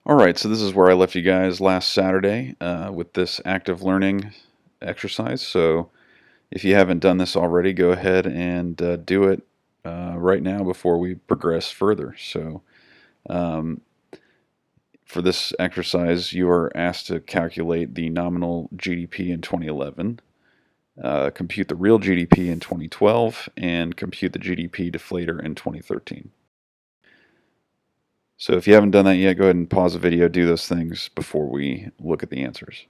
Alright, so this is where I left you guys last Saturday with this active learning exercise. So if you haven't done this already, go ahead and do it right now before we progress further. So um, for this exercise, you are asked to calculate the nominal GDP in 2011, compute the real GDP in 2012, and compute the GDP deflator in 2013. So if you haven't done that yet, go ahead and pause the video, do those things before we look at the answers.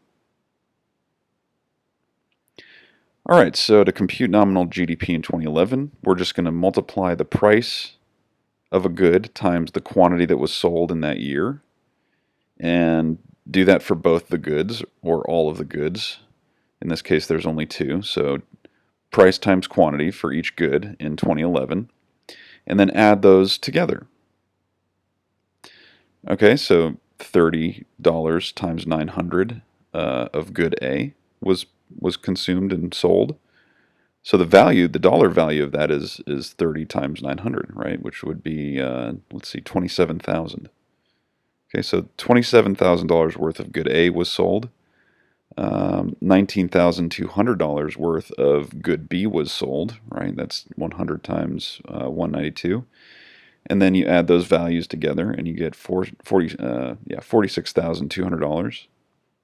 All right, so to compute nominal GDP in 2011, we're just going to multiply the price of a good times the quantity that was sold in that year, and do that for both the goods or all of the goods. In this case, there's only two, so price times quantity for each good in 2011, and then add those together. Okay, so $30 times 900 of good A was consumed and sold. So the dollar value of that is 30 times 900, right? Which would be, let's see, 27,000. Okay, so $27,000 worth of good A was sold. $19,200 worth of good B was sold, right? That's 100 times 192. And then you add those values together and you get $46,200.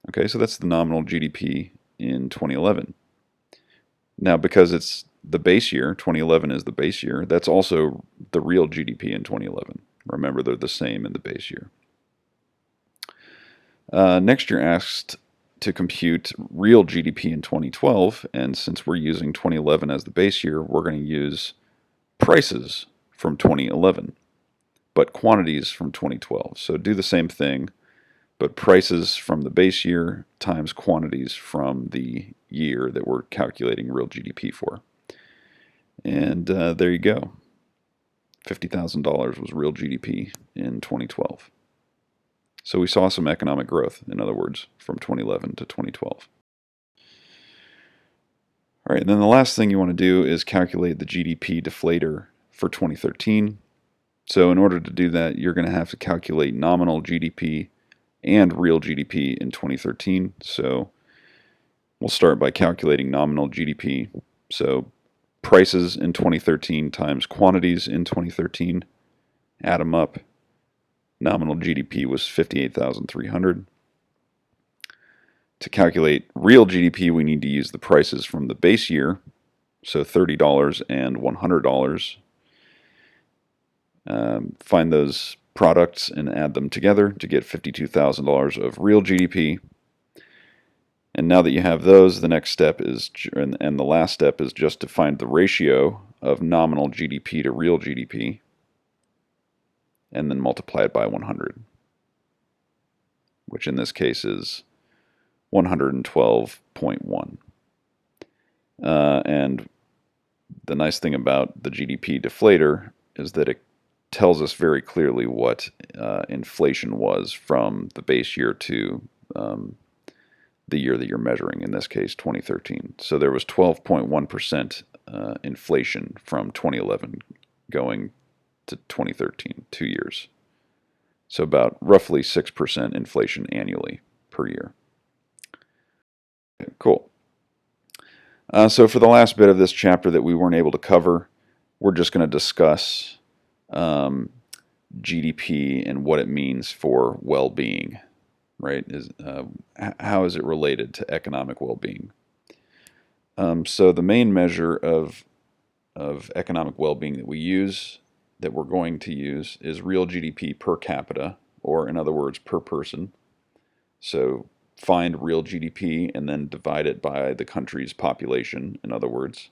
Okay, so that's the nominal GDP in 2011. Now, because it's the base year, 2011 is the base year, that's also the real GDP in 2011. Remember, they're the same in the base year. Next, you're asked to compute real GDP in 2012, and since we're using 2011 as the base year, we're going to use prices from 2011, but quantities from 2012. So do the same thing, but prices from the base year times quantities from the year that we're calculating real GDP for. And there you go. $50,000 was real GDP in 2012. So we saw some economic growth, in other words, from 2011 to 2012. All right, and then the last thing you want to do is calculate the GDP deflator for 2013. So in order to do that, you're going to have to calculate nominal GDP and real GDP in 2013. So we'll start by calculating nominal GDP. So prices in 2013 times quantities in 2013, add them up. Nominal GDP was 58,300. To calculate real GDP, we need to use the prices from the base year, so $30 and $100. Find those products and add them together to get $52,000 of real GDP. And now that you have those, the next step is, and the last step is just to find the ratio of nominal GDP to real GDP, and then multiply it by 100, which in this case is 112.1. And the nice thing about the GDP deflator is that it tells us very clearly what inflation was from the base year to the year that you're measuring, in this case 2013. So there was 12.1% inflation from 2011 going to 2013, 2 years. So about roughly 6% inflation annually per year. Okay, cool. So for the last bit of this chapter that we weren't able to cover, we're just going to discuss GDP and what it means for well-being, right? How is it related to economic well-being? So the main measure of economic well-being that we're going to use is real GDP per capita, or in other words, per person. So find real GDP and then divide it by the country's population, in other words.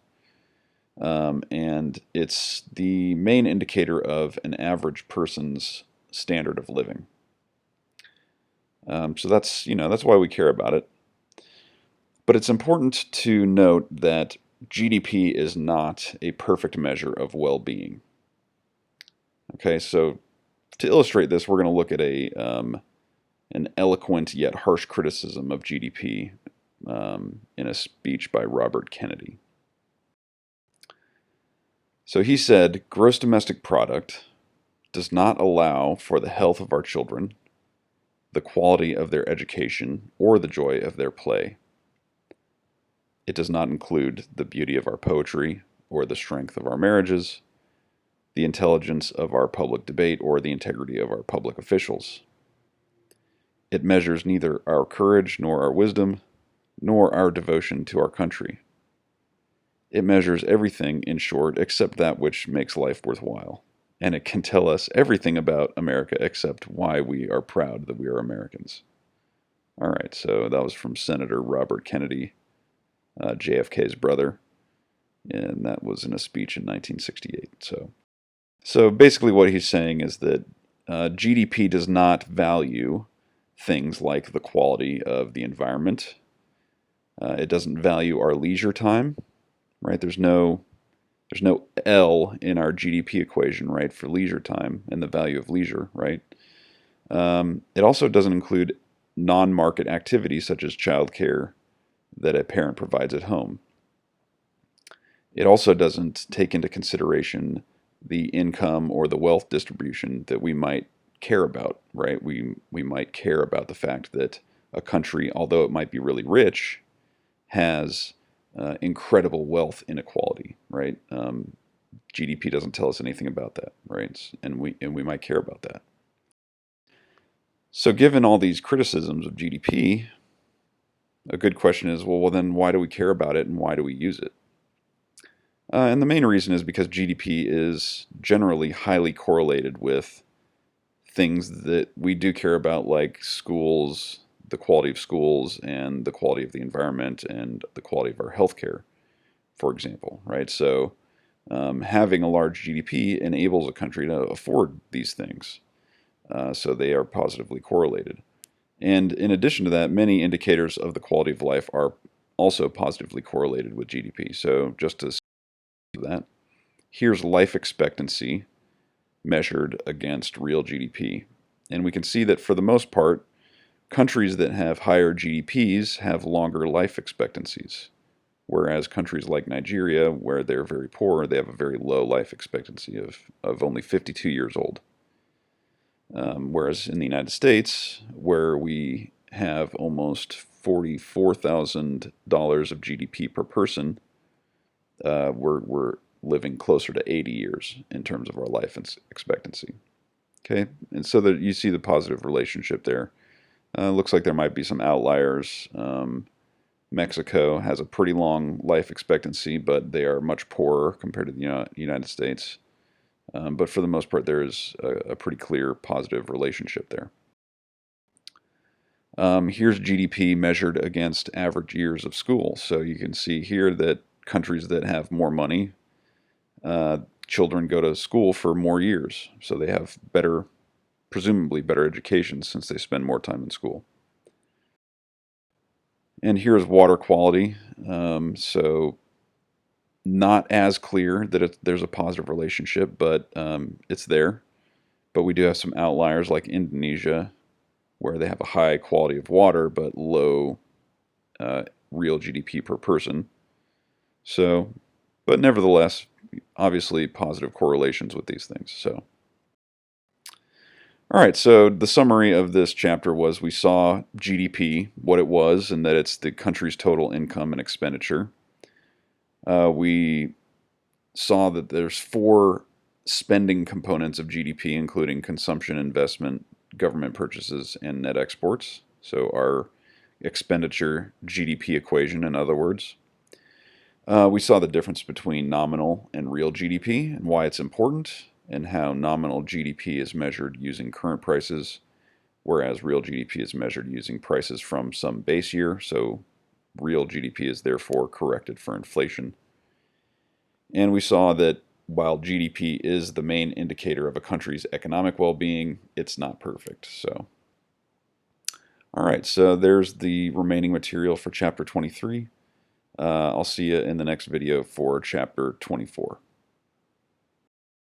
And it's the main indicator of an average person's standard of living. So that's why we care about it. But it's important to note that GDP is not a perfect measure of well-being. Okay, so to illustrate this, we're going to look at an eloquent yet harsh criticism of GDP in a speech by Robert Kennedy. So he said, "Gross domestic product does not allow for the health of our children, the quality of their education, or the joy of their play. It does not include the beauty of our poetry, or the strength of our marriages, the intelligence of our public debate, or the integrity of our public officials. It measures neither our courage nor our wisdom, nor our devotion to our country. It measures everything, in short, except that which makes life worthwhile. And it can tell us everything about America except why we are proud that we are Americans. All right, so that was from Senator Robert Kennedy, JFK's brother, and that was in a speech in 1968. So basically what he's saying is that GDP does not value things like the quality of the environment. It doesn't value our leisure time, right? There's no L in our GDP equation, right, for leisure time and the value of leisure, right? It also doesn't include non-market activities such as childcare that a parent provides at home. It also doesn't take into consideration the income or the wealth distribution that we might care about, right? We might care about the fact that a country, although it might be really rich, has incredible wealth inequality, right? GDP doesn't tell us anything about that, right? And we might care about that. So given all these criticisms of GDP, a good question is, well, then why do we care about it and why do we use it? And the main reason is because GDP is generally highly correlated with things that we do care about, like schools, the quality of schools, and the quality of the environment, and the quality of our healthcare, for example, right? So having a large GDP enables a country to afford these things. So they are positively correlated. And in addition to that, many indicators of the quality of life are also positively correlated with GDP. So just to see that, here's life expectancy measured against real GDP. And we can see that for the most part, countries that have higher GDPs have longer life expectancies. Whereas countries like Nigeria, where they're very poor, they have a very low life expectancy of only 52 years old. Whereas in the United States, where we have almost $44,000 of GDP per person, we're living closer to 80 years in terms of our life expectancy. Okay, and so that you see the positive relationship there. Looks like there might be some outliers. Mexico has a pretty long life expectancy, but they are much poorer compared to the United States. But for the most part, there is a pretty clear positive relationship there. Here's GDP measured against average years of school. So you can see here that countries that have more money, children go to school for more years. So they have presumably better education since they spend more time in school. And here's water quality. So not as clear that there's a positive relationship, but it's there. But we do have some outliers like Indonesia, where they have a high quality of water but low real GDP per person. So, but nevertheless, obviously positive correlations with these things. So, all right, so the summary of this chapter was we saw GDP, what it was, and that it's the country's total income and expenditure. We saw that there's 4 spending components of GDP, including consumption, investment, government purchases, and net exports. So our expenditure GDP equation, in other words. We saw the difference between nominal and real GDP and why it's important, and how nominal GDP is measured using current prices, whereas real GDP is measured using prices from some base year. So real GDP is therefore corrected for inflation. And we saw that while GDP is the main indicator of a country's economic well-being, it's not perfect. So, all right, so there's the remaining material for Chapter 23. I'll see you in the next video for Chapter 24.